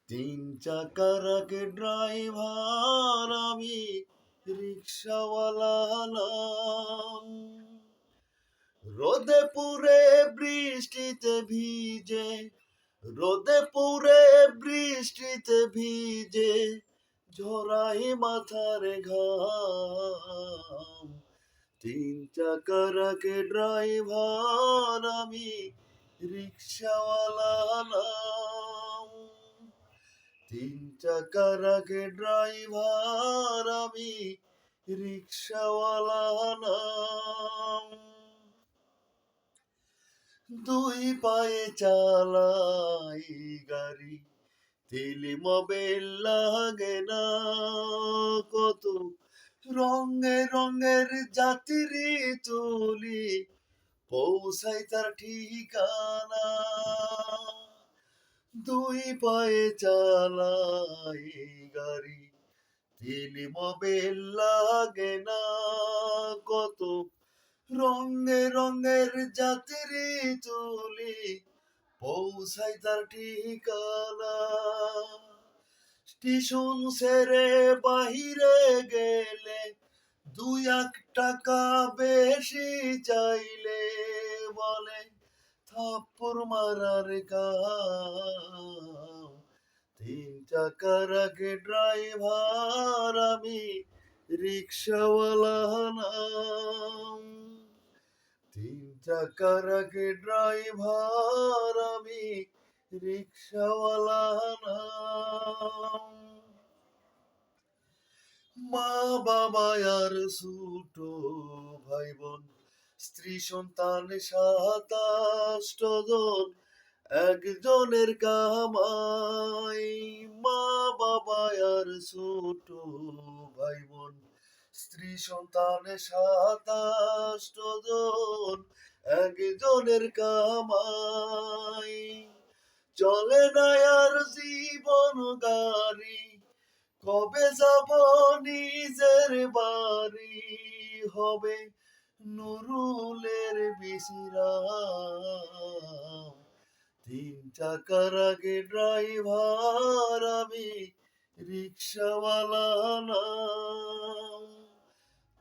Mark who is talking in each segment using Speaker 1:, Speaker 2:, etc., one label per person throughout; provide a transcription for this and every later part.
Speaker 1: তিন চাকার আগে ড্রাইভার আমি রিক্সাওয়ালা নাম। রোদে পুড়ে বৃষ্টিতে ভিজে, রোদে পুড়ে বৃষ্টিতে ভিজে ঝরাই মাথার ঘাম। তিন চাকার আগে ড্রাইভার আমি রিক্সাওয়ালা নাম। তিন চাকার আগে ড্রাইভার আমি রিক্সাওয়ালা নাম। দুই পায়ে চালাই গাড়ি, তেলে মোবিল লাগে না কত, রঙে রঙের যাত্রী তুলি পৌঁছাই তার ঠিকানা। দুই পায়ে চালাই গাড়ি, তেলে মোবিল লাগে না কত, রঙে রঙের যাত্রী তুলি পৌঁছাই তার ঠিকানা। স্টেশন ছেড়ে বাহিরে গেলে দুই এক টাকা বেশি চাইলে বলে থাপ্পড় মারার কাম। তিন চাকার আগে ড্রাইভার আমি রিক্সাওয়ালা নাম। তিন চাকার আগে ড্রাইভার আমি রিক্সাওয়ালা নাম। মা বাবা আর ছোট ভাই বোন, স্ত্রী সন্তান 27 জন, একজনের কামাই। মা বাবা আর ছোট ভাই বোন, স্ত্রী সন্তান 27 জন, একজনের কামাই। চলে না আর জীবন গাড়ি, কবে যাব নিজের বাড়ি, হবে নুরুলের বিশ্রাম। তিন চাকার আগে ড্রাইভার আমি রিক্সাওয়ালা নাম।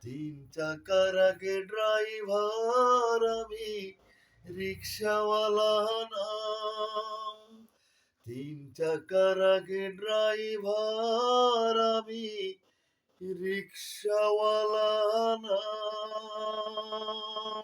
Speaker 1: তিন চাকার আগে ড্রাইভার আমি রিক্সাওয়ালা নাম। তিন চাকার আগে ড্রাইভার আমি রিক্সাওয়ালা নাম।